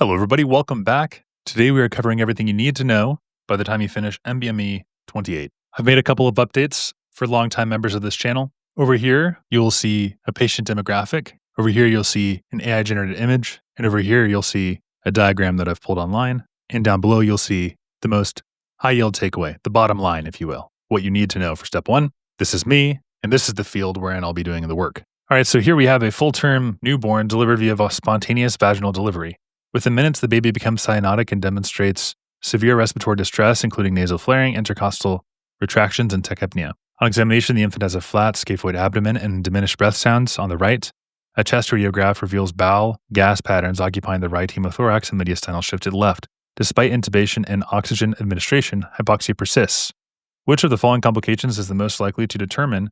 Hello everybody, welcome back. Today we are covering everything you need to know by the time you finish MBME 28. I've made a couple of updates for longtime members of this channel. Over here, you'll see a patient demographic. Over here, you'll see an AI-generated image. And over here, you'll see a diagram that I've pulled online. And down below, you'll see the most high-yield takeaway, the bottom line, if you will, what you need to know for step one. This is me, and this is the field wherein I'll be doing the work. All right, so here we have a full-term newborn delivered via spontaneous vaginal delivery. Within minutes, the baby becomes cyanotic and demonstrates severe respiratory distress, including nasal flaring, intercostal retractions, and tachypnea. On examination, the infant has a flat scaphoid abdomen and diminished breath sounds on the right. A chest radiograph reveals bowel gas patterns occupying the right hemothorax and mediastinal shifted left. Despite intubation and oxygen administration, hypoxia persists. Which of the following complications is the most likely to determine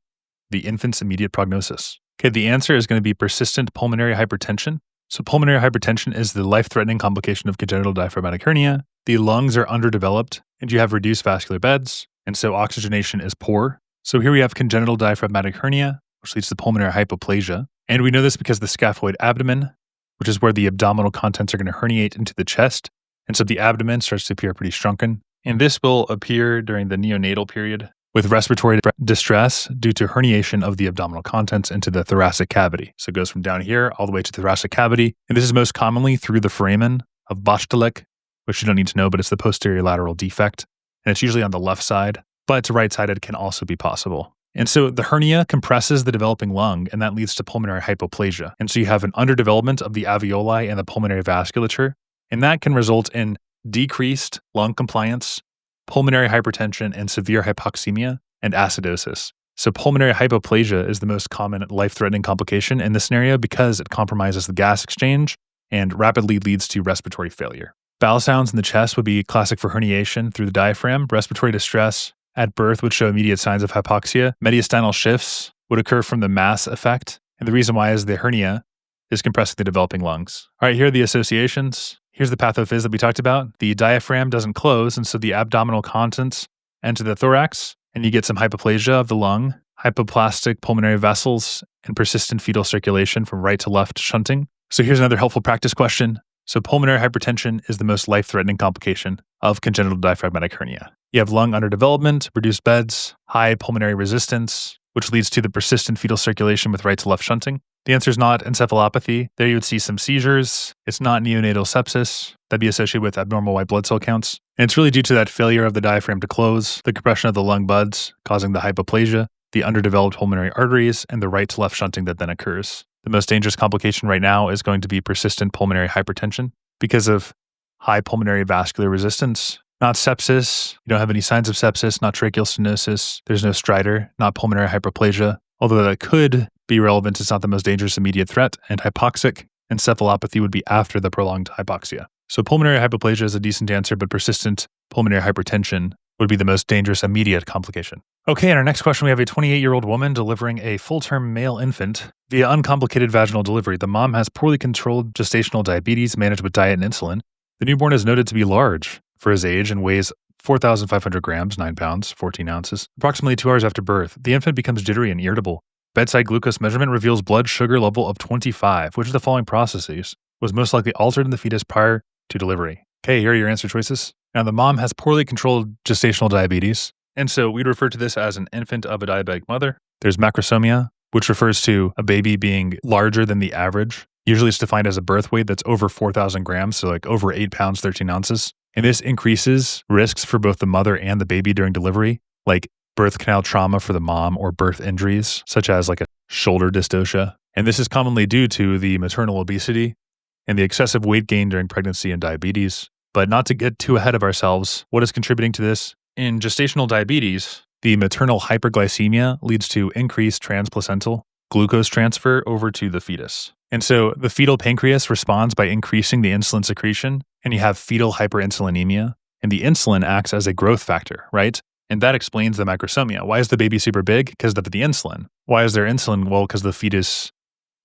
the infant's immediate prognosis? Okay, the answer is going to be persistent pulmonary hypertension. So pulmonary hypertension is the life-threatening complication of congenital diaphragmatic hernia. The lungs are underdeveloped and you have reduced vascular beds, and so oxygenation is poor. So here we have congenital diaphragmatic hernia, which leads to pulmonary hypoplasia. And we know this because the scaphoid abdomen, which is where the abdominal contents are going to herniate into the chest, and so the abdomen starts to appear pretty shrunken. And this will appear during the neonatal period with respiratory distress due to herniation of the abdominal contents into the thoracic cavity. So it goes from down here all the way to the thoracic cavity. And this is most commonly through the foramen of Bachtelek, which you don't need to know, but it's the posterior lateral defect. And it's usually on the left side, but right-sided can also be possible. And so the hernia compresses the developing lung, and that leads to pulmonary hypoplasia. And so you have an underdevelopment of the alveoli and the pulmonary vasculature, and that can result in decreased lung compliance, pulmonary hypertension, and severe hypoxemia and acidosis. So pulmonary hypoplasia is the most common life-threatening complication in this scenario because it compromises the gas exchange and rapidly leads to respiratory failure. Bowel sounds in the chest would be classic for herniation through the diaphragm. Respiratory distress at birth would show immediate signs of hypoxia. Mediastinal shifts would occur from the mass effect. And the reason why is the hernia is compressing the developing lungs. All right, here are the associations. Here's the pathophys that we talked about. The diaphragm doesn't close, and so the abdominal contents enter the thorax, and you get some hypoplasia of the lung, hypoplastic pulmonary vessels, and persistent fetal circulation from right to left shunting. So here's another helpful practice question. So pulmonary hypertension is the most life-threatening complication of congenital diaphragmatic hernia. You have lung underdevelopment, reduced beds, high pulmonary resistance, which leads to the persistent fetal circulation with right to left shunting. The answer is not encephalopathy. There you would see some seizures. It's not neonatal sepsis. That'd be associated with abnormal white blood cell counts. And it's really due to that failure of the diaphragm to close, the compression of the lung buds causing the hypoplasia, the underdeveloped pulmonary arteries, and the right to left shunting that then occurs. The most dangerous complication right now is going to be persistent pulmonary hypertension because of high pulmonary vascular resistance. Not sepsis. You don't have any signs of sepsis, not tracheal stenosis. There's no stridor, not pulmonary hyperplasia. Although that could be relevant, it's not the most dangerous immediate threat. And hypoxic encephalopathy would be after the prolonged hypoxia. So pulmonary hypoplasia is a decent answer, but persistent pulmonary hypertension would be the most dangerous immediate complication. Okay, in our next question, we have a 28-year-old woman delivering a full-term male infant via uncomplicated vaginal delivery. The mom has poorly controlled gestational diabetes managed with diet and insulin. The newborn is noted to be large for his age and weighs 4,500 grams, 9 pounds, 14 ounces. Approximately 2 hours after birth, the infant becomes jittery and irritable. Bedside glucose measurement reveals blood sugar level of 25. Which of the following processes was most likely altered in the fetus prior to delivery? Okay, here are your answer choices. Now, the mom has poorly controlled gestational diabetes, and so we'd refer to this as an infant of a diabetic mother. There's macrosomia, which refers to a baby being larger than the average. Usually it's defined as a birth weight that's over 4,000 grams, so like over 8 pounds, 13 ounces. And this increases risks for both the mother and the baby during delivery, like birth canal trauma for the mom or birth injuries, such as like a shoulder dystocia. And this is commonly due to the maternal obesity and the excessive weight gain during pregnancy and diabetes. But not to get too ahead of ourselves, what is contributing to this? In gestational diabetes, the maternal hyperglycemia leads to increased transplacental glucose transfer over to the fetus. And so the fetal pancreas responds by increasing the insulin secretion, and you have fetal hyperinsulinemia, and the insulin acts as a growth factor, right? And that explains the macrosomia. Why is the baby super big? Because of the insulin. Why is there insulin? Well, because the fetus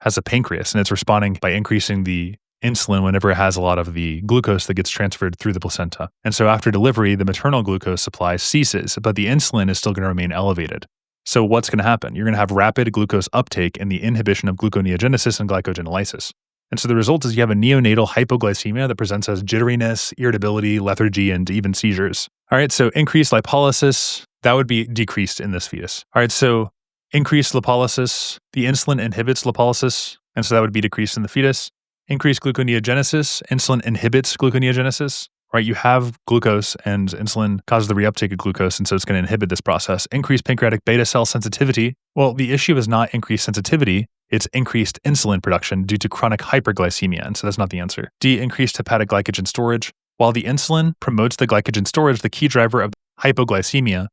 has a pancreas, and it's responding by increasing the insulin whenever it has a lot of the glucose that gets transferred through the placenta. And so after delivery, the maternal glucose supply ceases, but the insulin is still going to remain elevated. So what's going to happen? You're going to have rapid glucose uptake and the inhibition of gluconeogenesis and glycogenolysis. And so the result is you have a neonatal hypoglycemia that presents as jitteriness, irritability, lethargy, and even seizures. All right, so increased lipolysis, that would be decreased in this fetus. All right, so increased lipolysis, the insulin inhibits lipolysis, and so that would be decreased in the fetus. Increased gluconeogenesis, insulin inhibits gluconeogenesis, right? You have glucose and insulin causes the reuptake of glucose, and so it's going to inhibit this process. Increased pancreatic beta cell sensitivity. Well, the issue is not increased sensitivity, it's increased insulin production due to chronic hyperglycemia, and so that's not the answer. D, increased hepatic glycogen storage. While the insulin promotes the glycogen storage, the key driver of hypoglycemia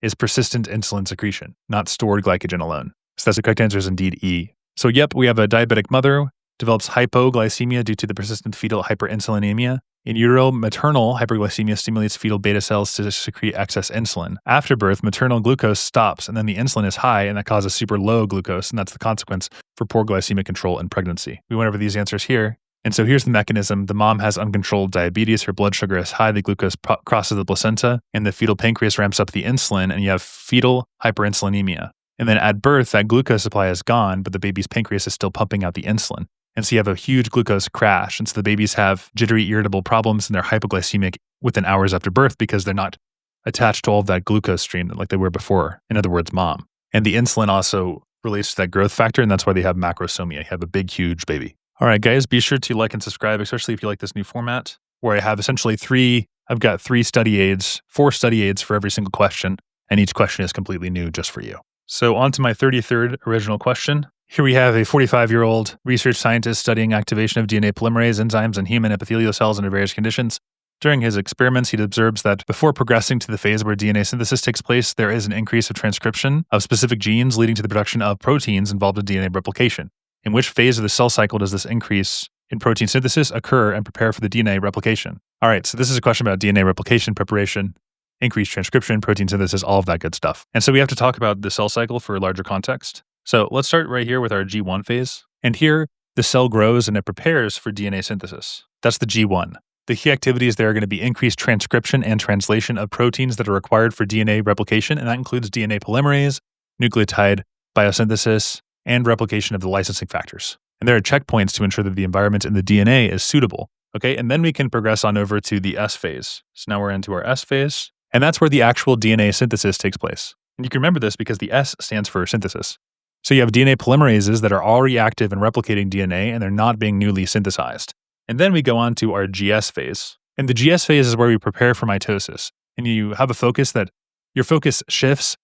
is persistent insulin secretion, not stored glycogen alone. So that's the correct answer is indeed E. So yep, we have a diabetic mother, develops hypoglycemia due to the persistent fetal hyperinsulinemia. In utero, maternal hyperglycemia stimulates fetal beta cells to secrete excess insulin. After birth, maternal glucose stops, and then the insulin is high, and that causes super low glucose, and that's the consequence for poor glycemic control in pregnancy. We went over these answers here. And so here's the mechanism. The mom has uncontrolled diabetes. Her blood sugar is high. The glucose crosses the placenta, and the fetal pancreas ramps up the insulin, and you have fetal hyperinsulinemia. And then at birth, that glucose supply is gone, but the baby's pancreas is still pumping out the insulin. And so you have a huge glucose crash. And so the babies have jittery, irritable problems, and they're hypoglycemic within hours after birth because they're not attached to all of that glucose stream like they were before. In other words, mom. And the insulin also relates to that growth factor, and that's why they have macrosomia. You have a big, huge baby. All right, guys, be sure to like and subscribe, especially if you like this new format where I have essentially I've got 4 study aids for every single question, and each question is completely new just for you. So on to my 33rd original question. Here we have a 45-year-old research scientist studying activation of DNA polymerase enzymes in human epithelial cells under various conditions. During his experiments, he observes that before progressing to the phase where DNA synthesis takes place, there is an increase of transcription of specific genes leading to the production of proteins involved in DNA replication. In which phase of the cell cycle does this increase in protein synthesis occur and prepare for the DNA replication? All right, so this is a question about DNA replication preparation, increased transcription, protein synthesis, all of that good stuff. And so we have to talk about the cell cycle for a larger context. So let's start right here with our G1 phase. And here, the cell grows and it prepares for DNA synthesis. That's the G1. The key activities there are going to be increased transcription and translation of proteins that are required for DNA replication, and that includes DNA polymerase, nucleotide biosynthesis, and replication of the licensing factors. And there are checkpoints to ensure that the environment in the DNA is suitable. Okay, and then we can progress on over to the S phase. So now we're into our S phase, and that's where the actual DNA synthesis takes place. And you can remember this because the S stands for synthesis. So you have DNA polymerases that are already active in replicating DNA, and they're not being newly synthesized. And then we go on to our GS phase. And the GS phase is where we prepare for mitosis. And you have a focus that your focus shifts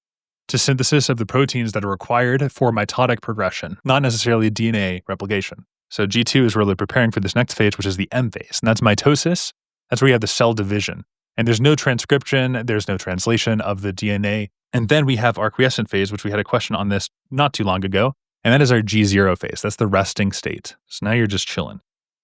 to synthesis of the proteins that are required for mitotic progression, not necessarily DNA replication. So G2 is really preparing for this next phase, which is the M phase. And that's mitosis. That's where you have the cell division. And there's no transcription, there's no translation of the DNA. And then we have our quiescent phase, which we had a question on this not too long ago. And that is our G0 phase. That's the resting state. So now you're just chilling,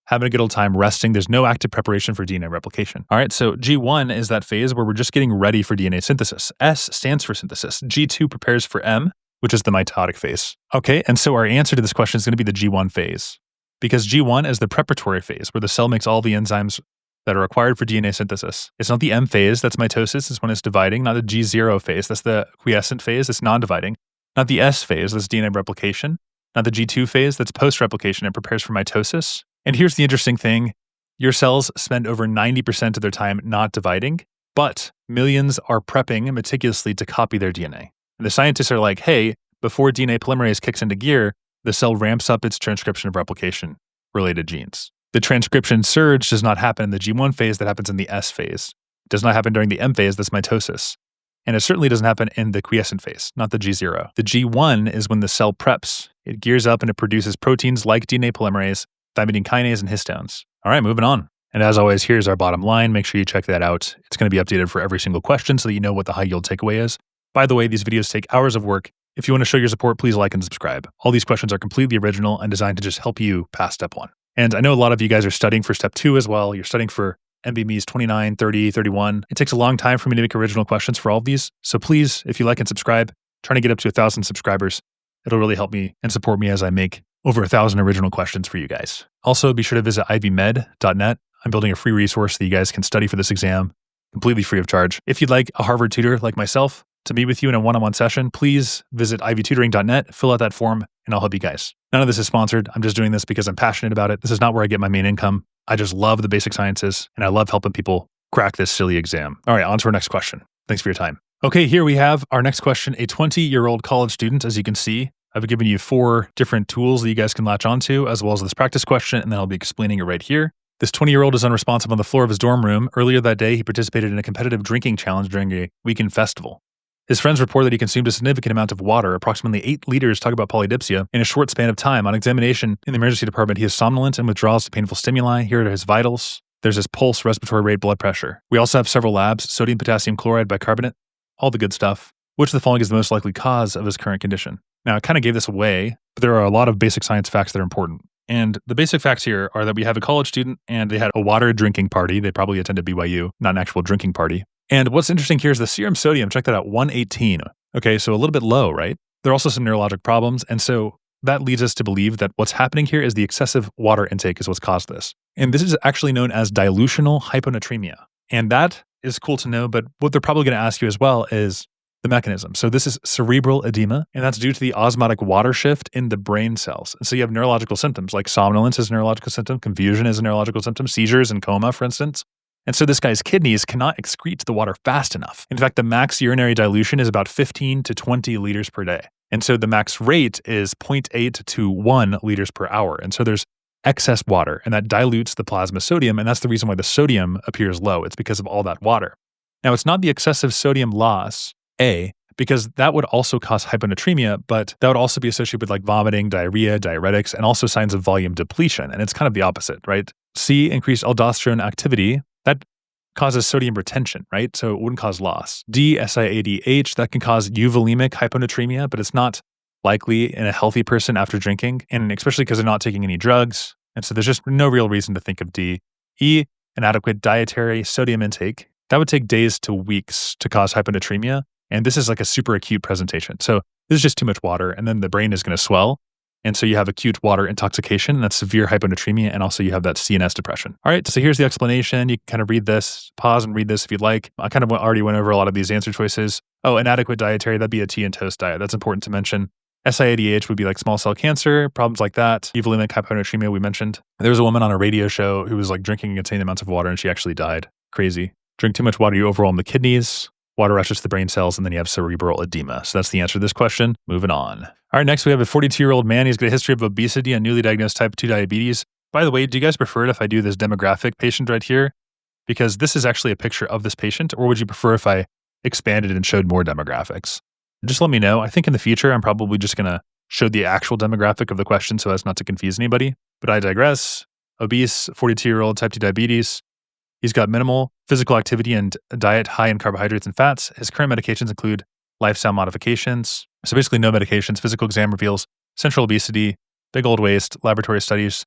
having a good old time resting. There's no active preparation for DNA replication. All right, so G1 is that phase where we're just getting ready for DNA synthesis. S stands for synthesis. G2 prepares for M, which is the mitotic phase. Okay, and so our answer to this question is going to be the G1 phase, because G1 is the preparatory phase where the cell makes all the enzymes that are required for DNA synthesis. It's not the M phase, that's mitosis, it's when it's dividing, not the G0 phase, that's the quiescent phase, that's non-dividing, not the S phase, that's DNA replication, not the G2 phase, that's post-replication, it prepares for mitosis. And here's the interesting thing, your cells spend over 90% of their time not dividing, but millions are prepping meticulously to copy their DNA. And the scientists are like, hey, before DNA polymerase kicks into gear, the cell ramps up its transcription of replication-related genes. The transcription surge does not happen in the G1 phase, that happens in the S phase. It does not happen during the M phase, that's mitosis. And it certainly doesn't happen in the quiescent phase, not the G0. The G1 is when the cell preps. It gears up and it produces proteins like DNA polymerase, thymidine kinase, and histones. All right, moving on. And as always, here's our bottom line. Make sure you check that out. It's going to be updated for every single question so that you know what the high yield takeaway is. By the way, these videos take hours of work. If you want to show your support, please like and subscribe. All these questions are completely original and designed to just help you pass step 1. And I know a lot of you guys are studying for step 2 as well. You're studying for MBMEs 29, 30, 31. It takes a long time for me to make original questions for all of these. So please, if you like and subscribe, trying to get up to 1,000 subscribers. It'll really help me and support me as I make over 1,000 original questions for you guys. Also, be sure to visit ivmed.net. I'm building a free resource so that you guys can study for this exam completely free of charge. If you'd like a Harvard tutor like myself, to meet with you in a one-on-one session, please visit ivtutoring.net, fill out that form, and I'll help you guys. None of this is sponsored. I'm just doing this because I'm passionate about it. This is not where I get my main income. I just love the basic sciences, and I love helping people crack this silly exam. All right, on to our next question. Thanks for your time. Okay, here we have our next question, a 20-year-old college student. As you can see, I've given you 4 different tools that you guys can latch onto, as well as this practice question, and then I'll be explaining it right here. This 20-year-old is unresponsive on the floor of his dorm room. Earlier that day, he participated in a competitive drinking challenge during a weekend festival. His friends report that he consumed a significant amount of water, approximately 8 liters, talk about polydipsia, in a short span of time. On examination in the emergency department, he is somnolent and withdraws to painful stimuli. Here are his vitals. There's his pulse, respiratory rate, blood pressure. We also have several labs, sodium, potassium chloride, bicarbonate, all the good stuff. Which of the following is the most likely cause of his current condition? Now, I kind of gave this away, but there are a lot of basic science facts that are important. And the basic facts here are that we have a college student and they had a water drinking party. They probably attended BYU, not an actual drinking party. And what's interesting here is the serum sodium, check that out, 118. Okay, so a little bit low, right? There are also some neurologic problems. And so that leads us to believe that what's happening here is the excessive water intake is what's caused this. And this is actually known as dilutional hyponatremia. And that is cool to know, but what they're probably going to ask you as well is the mechanism. So this is cerebral edema, and that's due to the osmotic water shift in the brain cells. And so you have neurological symptoms like somnolence is a neurological symptom, confusion is a neurological symptom, seizures and coma, for instance. And so this guy's kidneys cannot excrete the water fast enough. In fact, the max urinary dilution is about 15 to 20 liters per day. And so the max rate is 0.8 to 1 liters per hour. And so there's excess water, and that dilutes the plasma sodium, and that's the reason why the sodium appears low. It's because of all that water. Now, it's not the excessive sodium loss, because that would also cause hyponatremia, but that would also be associated with like vomiting, diarrhea, diuretics, and also signs of volume depletion. And it's kind of the opposite, right? C, increased aldosterone activity, that causes sodium retention, right? So it wouldn't cause loss. D, SIADH, that can cause euvolemic hyponatremia, but it's not likely in a healthy person after drinking, and especially because they're not taking any drugs. And so there's just no real reason to think of D. E, inadequate dietary sodium intake. That would take days to weeks to cause hyponatremia. And this is like a super acute presentation. So this is just too much water, and then the brain is going to swell. And so you have acute water intoxication, and that's severe hyponatremia, and also you have that CNS depression. All right, so here's the explanation. You can kind of read this, pause and read this if you'd like. I kind of already went over a lot of these answer choices. Oh, inadequate dietary, that'd be a tea and toast diet. That's important to mention. SIADH would be like small cell cancer, problems like that. Euvolemic hyponatremia we mentioned. There was a woman on a radio show who was like drinking insane amounts of water, and she actually died. Crazy. Drink too much water, you overwhelm the kidneys. Water rushes to the brain cells, and then you have cerebral edema. So that's the answer to this question. Moving on. All right, next we have a 42-year-old man. He's got a history of obesity and newly diagnosed type 2 diabetes. By the way, do you guys prefer it if I do this demographic patient right here? Because this is actually a picture of this patient, or would you prefer if I expanded and showed more demographics? Just let me know. I think in the future, I'm probably just going to show the actual demographic of the question so as not to confuse anybody. But I digress. Obese, 42-year-old type 2 diabetes. He's got minimal physical activity and a diet high in carbohydrates and fats. His current medications include lifestyle modifications. So basically no medications. Physical exam reveals central obesity, big old waist. Laboratory studies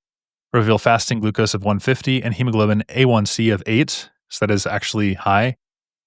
reveal fasting glucose of 150 and hemoglobin A1C of 8. So that is actually high.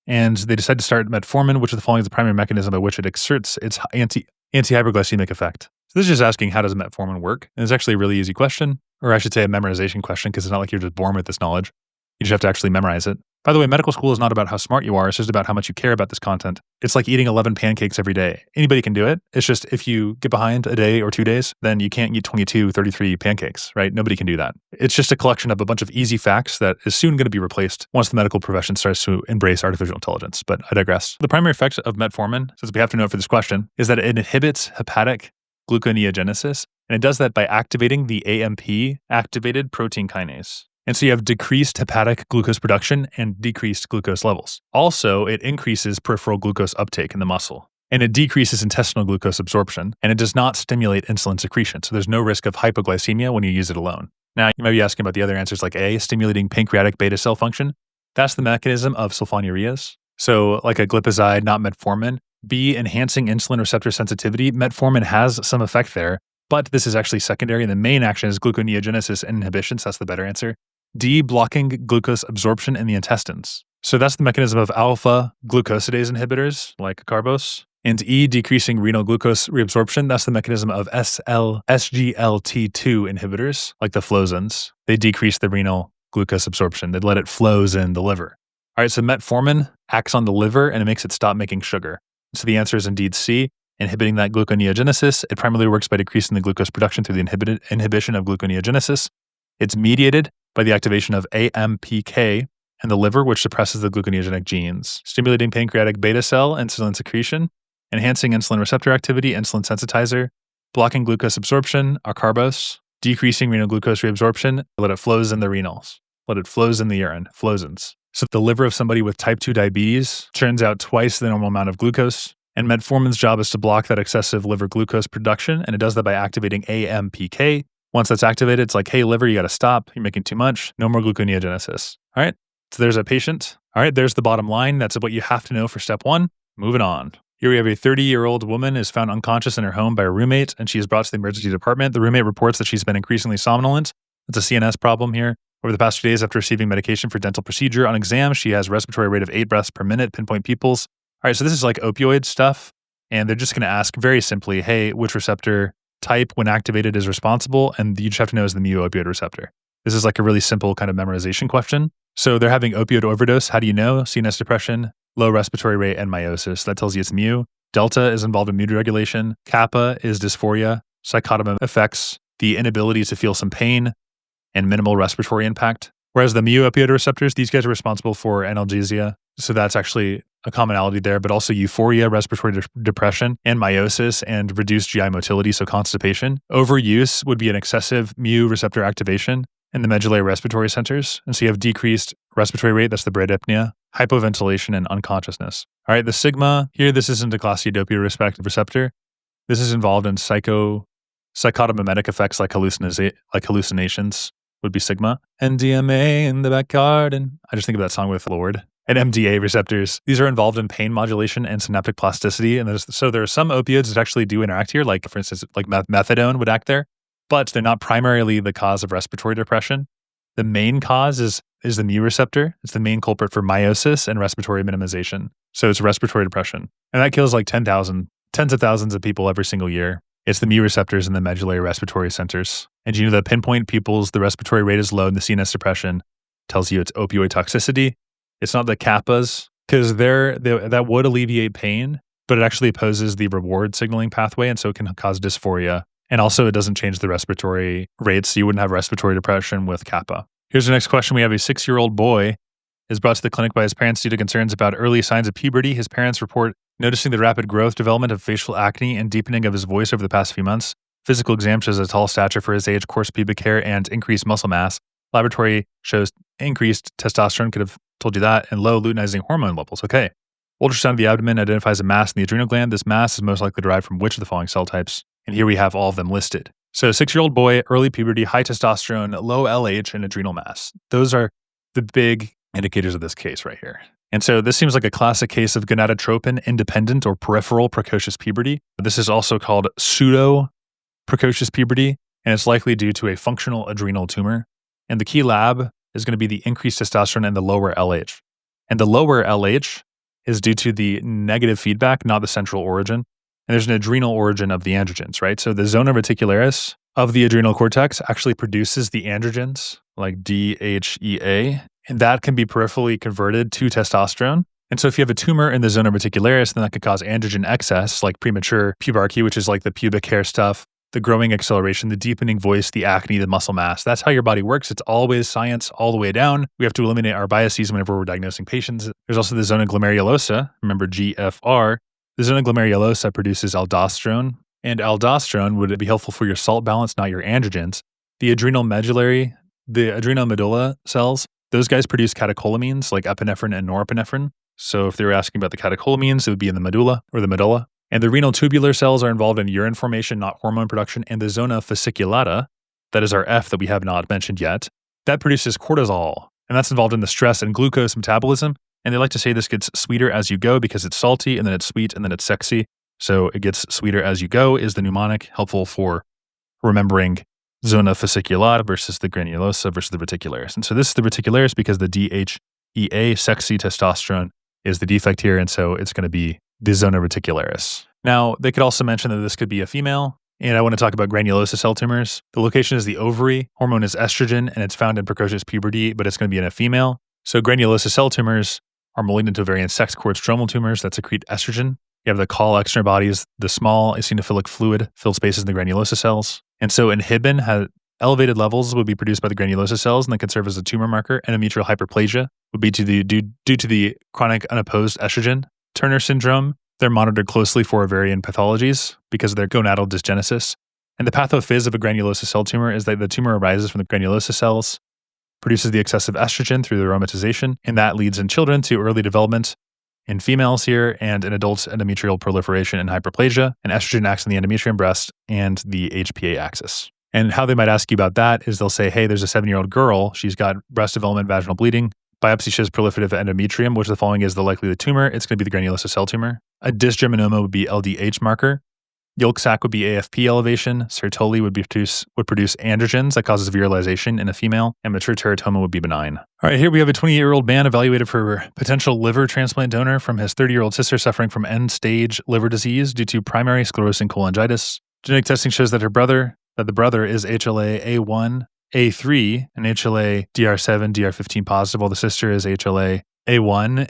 And they decide to start metformin, which of the following is the primary mechanism by which it exerts its anti-hyperglycemic effect. So this is just asking, how does metformin work? And it's actually a really easy question, or I should say a memorization question, because it's not like you're just born with this knowledge. You just have to actually memorize it. By the way, medical school is not about how smart you are. It's just about how much you care about this content. It's like eating 11 pancakes every day. Anybody can do it. It's just if you get behind a day or 2 days, then you can't eat 22, 33 pancakes, right? Nobody can do that. It's just a collection of a bunch of easy facts that is soon going to be replaced once the medical profession starts to embrace artificial intelligence. But I digress. The primary effect of metformin, since we have to know for this question, is that it inhibits hepatic gluconeogenesis, and it does that by activating the AMP, activated protein kinase. And so you have decreased hepatic glucose production and decreased glucose levels. Also, it increases peripheral glucose uptake in the muscle, and it decreases intestinal glucose absorption, and it does not stimulate insulin secretion. So there's no risk of hypoglycemia when you use it alone. Now, you might be asking about the other answers like A, stimulating pancreatic beta cell function. That's the mechanism of sulfonylureas. So like a glipizide, not metformin. B, enhancing insulin receptor sensitivity. Metformin has some effect there, but this is actually secondary, and the main action is gluconeogenesis and inhibition. So that's the better answer. D, blocking glucose absorption in the intestines. So that's the mechanism of alpha glucosidase inhibitors, like carbose. And E, decreasing renal glucose reabsorption. That's the mechanism of SGLT2 inhibitors, like the flozins. They decrease the renal glucose absorption. They let it flows in the liver. All right, so metformin acts on the liver and it makes it stop making sugar. So the answer is indeed C, inhibiting that gluconeogenesis. It primarily works by decreasing the glucose production through the inhibition of gluconeogenesis. It's mediated by the activation of AMPK in the liver, which suppresses the gluconeogenic genes, stimulating pancreatic beta cell insulin secretion, enhancing insulin receptor activity, insulin sensitizer, blocking glucose absorption, acarbose, decreasing renal glucose reabsorption, let it flows in the renals, let it flows in the urine, flowsins. So the liver of somebody with type 2 diabetes churns out twice the normal amount of glucose, and metformin's job is to block that excessive liver glucose production, and it does that by activating AMPK. Once that's activated, it's like, hey, liver, you got to stop. You're making too much. No more gluconeogenesis. All right, so there's a patient. All right, there's the bottom line. That's what you have to know for step 1. Moving on. Here we have a 30-year-old woman is found unconscious in her home by a roommate, and she is brought to the emergency department. The roommate reports that she's been increasingly somnolent. It's a CNS problem here. Over the past 2 days after receiving medication for dental procedure, on exam, she has respiratory rate of 8 breaths per minute, pinpoint pupils. All right, so this is like opioid stuff, and they're just going to ask very simply, hey, which receptor type, when activated, is responsible? And you just have to know is the mu opioid receptor. This is like a really simple kind of memorization question. So they're having opioid overdose. How do you know? CNS depression, low respiratory rate, and meiosis. That tells you it's mu. Delta is involved in mood regulation. Kappa is dysphoria, psychotic effects, the inability to feel some pain, and minimal respiratory impact. Whereas the mu opioid receptors, these guys are responsible for analgesia. So that's actually a commonality there, but also euphoria, respiratory depression, and meiosis, and reduced GI motility, so constipation. Overuse would be an excessive mu receptor activation in the medullary respiratory centers. And so you have decreased respiratory rate, that's the bradypnea, hypoventilation, and unconsciousness. All right, the sigma here, this isn't a classidopa receptor. This is involved in psychotomimetic effects like hallucinations would be sigma. NDMA in the back garden. I just think of that song with Lord. And MDA receptors. These are involved in pain modulation and synaptic plasticity. And so there are some opioids that actually do interact here, like for instance, like methadone would act there, but they're not primarily the cause of respiratory depression. The main cause is the mu receptor. It's the main culprit for meiosis and respiratory minimization. So it's respiratory depression. And that kills like tens of thousands of people every single year. It's the mu receptors in the medullary respiratory centers. And you know the pinpoint pupils, the respiratory rate is low, and the CNS depression tells you it's opioid toxicity. It's not the kappas, because that would alleviate pain, but it actually opposes the reward signaling pathway, and so it can cause dysphoria. And also, it doesn't change the respiratory rates, so you wouldn't have respiratory depression with kappa. Here's the next question. We have a 6-year-old boy is brought to the clinic by his parents due to concerns about early signs of puberty. His parents report noticing the rapid growth, development of facial acne, and deepening of his voice over the past few months. Physical exam shows a tall stature for his age, coarse pubic hair, and increased muscle mass. Laboratory shows increased testosterone, could have told you that, and low luteinizing hormone levels. Okay. Ultrasound of the abdomen identifies a mass in the adrenal gland. This mass is most likely derived from which of the following cell types? And here we have all of them listed. So 6-year-old boy, early puberty, high testosterone, low LH, and adrenal mass. Those are the big indicators of this case right here. And so this seems like a classic case of gonadotropin-independent or peripheral precocious puberty. This is also called pseudo-precocious puberty, and it's likely due to a functional adrenal tumor. And the key lab is going to be the increased testosterone and the lower LH. And the lower LH is due to the negative feedback, not the central origin. And there's an adrenal origin of the androgens, right? So the zona reticularis of the adrenal cortex actually produces the androgens like DHEA, and that can be peripherally converted to testosterone. And so if you have a tumor in the zona reticularis, then that could cause androgen excess, like premature pubarchy, which is like the pubic hair stuff, the growing acceleration, the deepening voice, the acne, the muscle mass. That's how your body works. It's always science all the way down. We have to eliminate our biases whenever we're diagnosing patients. There's also the zona glomerulosa, remember GFR. The zona glomerulosa produces aldosterone, and aldosterone would be helpful for your salt balance, not your androgens. The adrenal medulla cells, those guys produce catecholamines like epinephrine and norepinephrine. So if they were asking about the catecholamines, it would be in the medulla or the medulla. And the renal tubular cells are involved in urine formation, not hormone production. And the zona fasciculata, that is our F that we have not mentioned yet, that produces cortisol. And that's involved in the stress and glucose metabolism. And they like to say this gets sweeter as you go because it's salty, and then it's sweet, and then it's sexy. So it gets sweeter as you go is the mnemonic, helpful for remembering zona fasciculata versus the granulosa versus the reticularis. And so this is the reticularis because the DHEA, sexy testosterone, is the defect here. And so it's going to be the zona reticularis. Now, they could also mention that this could be a female. And I want to talk about granulosa cell tumors. The location is the ovary. Hormone is estrogen, and it's found in precocious puberty, but it's going to be in a female. So granulosa cell tumors are malignant ovarian sex cord stromal tumors that secrete estrogen. You have the call extracellular bodies, the small eosinophilic fluid fills spaces in the granulosa cells. And so inhibin has elevated levels would be produced by the granulosa cells and then can serve as a tumor marker. Endometrial hyperplasia would be due to the chronic unopposed estrogen. Turner syndrome, they're monitored closely for ovarian pathologies because of their gonadal dysgenesis. And the pathophys of a granulosa cell tumor is that the tumor arises from the granulosa cells, produces the excessive estrogen through the aromatization, and that leads in children to early development in females here, and in adults, endometrial proliferation and hyperplasia, and estrogen acts on the endometrium breast and the HPA axis. And how they might ask you about that is they'll say, hey, there's a 7-year-old girl. She's got breast development, vaginal bleeding. Biopsy shows proliferative endometrium, which the following is the likelihood tumor. It's going to be the granulosa cell tumor. A dysgerminoma would be LDH marker. Yolk sac would be AFP elevation. Sertoli would produce androgens that causes virilization in a female, and mature teratoma would be benign. All right, here we have a 28-year-old man evaluated for potential liver transplant donor from his 30-year-old sister suffering from end-stage liver disease due to primary sclerosing cholangitis. Genetic testing shows that the brother is HLA-A1, A3, and HLA-DR7, DR15 positive, while the sister is HLA-A1,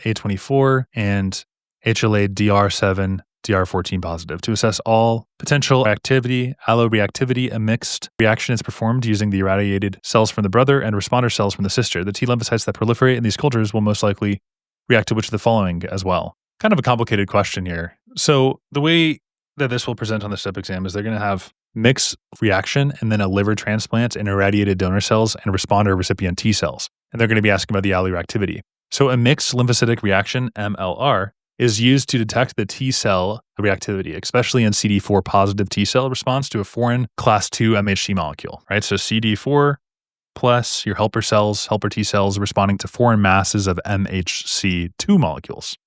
A24, and HLA-DR7, DR14 positive. To assess all potential activity, alloreactivity, a mixed reaction is performed using the irradiated cells from the brother and responder cells from the sister. The T lymphocytes that proliferate in these cultures will most likely react to which of the following as well. Kind of a complicated question here. So the way that this will present on the STEP exam is they're going to have mixed reaction and then a liver transplant and irradiated donor cells and responder recipient T cells. And they're going to be asking about the alloreactivity. So a mixed lymphocytic reaction, MLR, is used to detect the T cell reactivity, especially in CD4 positive T cell response to a foreign class 2 MHC molecule, right? So CD4 plus your helper cells, helper T cells responding to foreign masses of MHC2 molecules.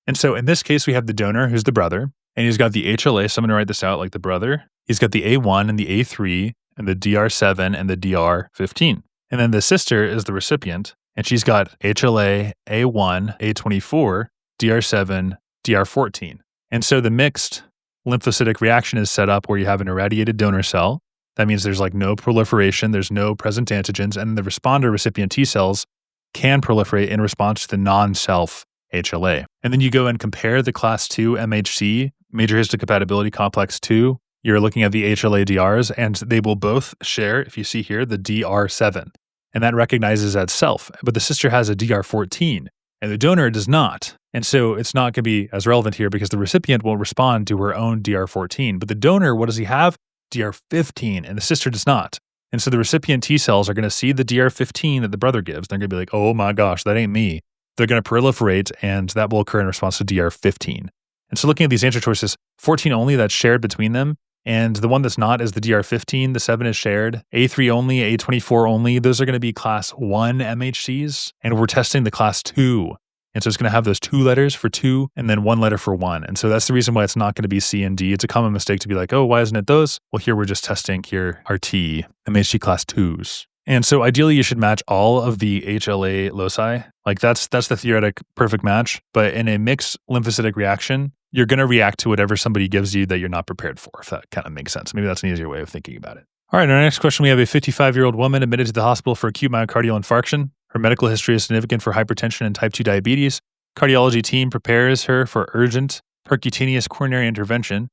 And so in this case, we have the donor who's the brother, and he's got the HLA. So I'm going to write this out like the brother. He's got the A1 and the A3 and the DR7 and the DR15. And then the sister is the recipient, and she's got HLA, A1, A24, DR7, DR14. And so the mixed lymphocytic reaction is set up where you have an irradiated donor cell. That means there's like no proliferation, there's no present antigens, and the responder recipient T cells can proliferate in response to the non-self HLA. And then you go and compare the class 2 MHC, major histocompatibility complex 2. You're looking at the HLA DRs, and they will both share, if you see here, the DR7. And that recognizes as self. But the sister has a DR14, and the donor does not. And so it's not going to be as relevant here because the recipient will respond to her own DR14. But the donor, what does he have? DR15, and the sister does not. And so the recipient T cells are going to see the DR15 that the brother gives. They're going to be like, oh my gosh, that ain't me. They're going to proliferate, and that will occur in response to DR15. And so looking at these answer choices, 14 only, that's shared between them. And the one that's not is the DR15. The 7 is shared. A3 only, A24 only. Those are going to be class 1 MHCs. And we're testing the class 2. And so it's going to have those 2 letters for 2 and then 1 letter for 1. And so that's the reason why it's not going to be C and D. It's a common mistake to be like, oh, why isn't it those? Well, here we're just testing here our T, MHC class 2s. And so ideally you should match all of the HLA loci. Like that's the theoretic perfect match. But in a mixed lymphocytic reaction, you're going to react to whatever somebody gives you that you're not prepared for, if that kind of makes sense. Maybe that's an easier way of thinking about it. All right, our next question, we have a 55-year-old woman admitted to the hospital for acute myocardial infarction. Her medical history is significant for hypertension and type 2 diabetes. Cardiology team prepares her for urgent percutaneous coronary intervention,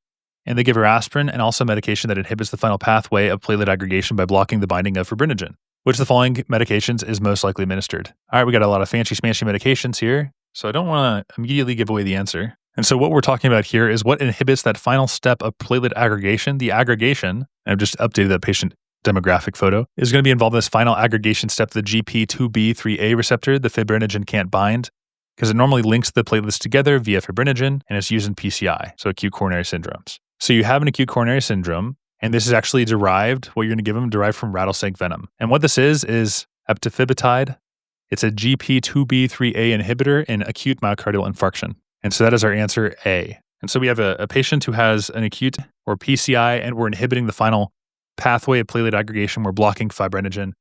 and they give her aspirin and also medication that inhibits the final pathway of platelet aggregation by blocking the binding of fibrinogen. Which of the following medications is most likely administered? All right, we got a lot of fancy smashy medications here, so I don't want to immediately give away the answer. And so what we're talking about here is what inhibits that final step of platelet aggregation. The aggregation, and I've just updated that patient demographic photo, is going to be involved in this final aggregation step, the GP2B3A receptor. The fibrinogen can't bind because it normally links the platelets together via fibrinogen, and it's used in PCI, so acute coronary syndromes. So you have an acute coronary syndrome, and this is actually derived, what you're going to give them, derived from rattlesnake venom. And what this is eptifibatide. It's a GP2B3A inhibitor in acute myocardial infarction. And so that is our answer A. And so we have a patient who has an acute or PCI, and we're inhibiting the final pathway of platelet aggregation. We're blocking fibrinogen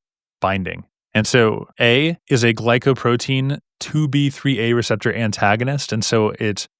binding. And so A is a glycoprotein 2B3A receptor antagonist. And so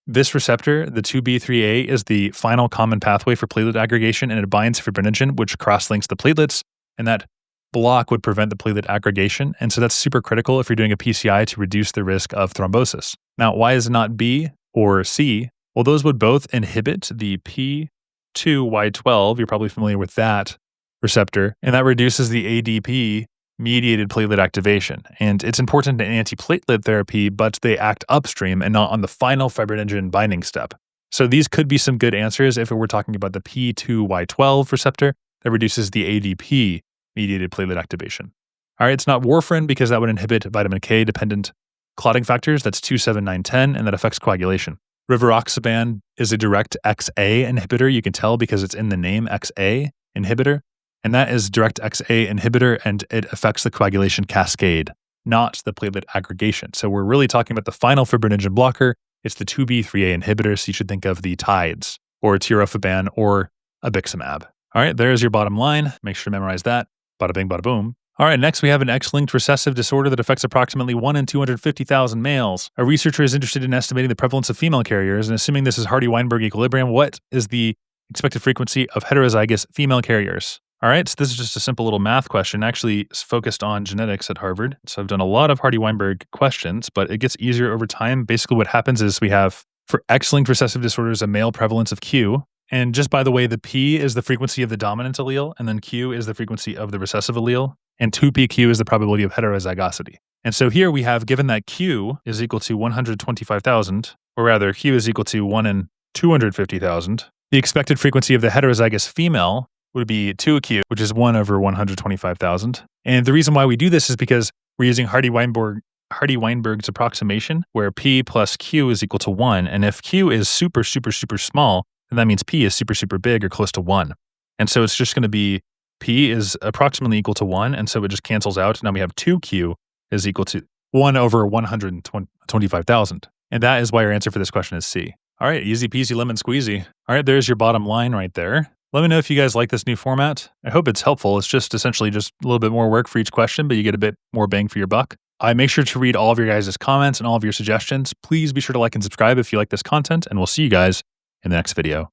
this receptor, the 2B3A, is the final common pathway for platelet aggregation, and it binds fibrinogen, which cross-links the platelets, and that block would prevent the platelet aggregation. And so that's super critical if you're doing a PCI to reduce the risk of thrombosis. Now, why is it not B or C? Well, those would both inhibit the P2Y12. You're probably familiar with that receptor, and that reduces the ADP mediated platelet activation. And it's important in antiplatelet therapy, but they act upstream and not on the final fibrinogen binding step. So these could be some good answers if we're talking about the P2Y12 receptor that reduces the ADP mediated platelet activation. All right, it's not warfarin because that would inhibit vitamin K dependent clotting factors. That's 2,7,9,10, and that affects coagulation. Rivaroxaban is a direct XA inhibitor. You can tell because it's in the name, XA inhibitor. And that is direct XA inhibitor, and it affects the coagulation cascade, not the platelet aggregation. So we're really talking about the final fibrinogen blocker. It's the 2B3A inhibitor, so you should think of the TIDES, or tirofiban, or abiximab. All right, there's your bottom line. Make sure to memorize that. Bada bing, bada boom. All right, next we have an X-linked recessive disorder that affects approximately 1 in 250,000 males. A researcher is interested in estimating the prevalence of female carriers, and assuming this is Hardy-Weinberg equilibrium, what is the expected frequency of heterozygous female carriers? All right, so this is just a simple little math question. Actually, it's focused on genetics at Harvard. So I've done a lot of Hardy-Weinberg questions, but it gets easier over time. Basically, what happens is we have, for X-linked recessive disorders, a male prevalence of Q. And just by the way, the P is the frequency of the dominant allele, and then Q is the frequency of the recessive allele, and 2PQ is the probability of heterozygosity. And so here we have, given that Q is equal to 125,000, or rather Q is equal to 1 in 250,000, the expected frequency of the heterozygous female would be 2Q, which is 1 over 125,000. And the reason why we do this is because we're using Hardy-Weinberg's approximation, where P plus Q is equal to 1. And if Q is super, super, super small, then that means P is super, super big or close to 1. And so it's just going to be P is approximately equal to 1, and so it just cancels out. Now we have 2Q is equal to 1 over 125,000. And that is why our answer for this question is C. All right, easy peasy lemon squeezy. All right, there's your bottom line right there. Let me know if you guys like this new format. I hope it's helpful. It's just essentially just a little bit more work for each question, but you get a bit more bang for your buck. I make sure to read all of your guys' comments and all of your suggestions. Please be sure to like and subscribe if you like this content, and we'll see you guys in the next video.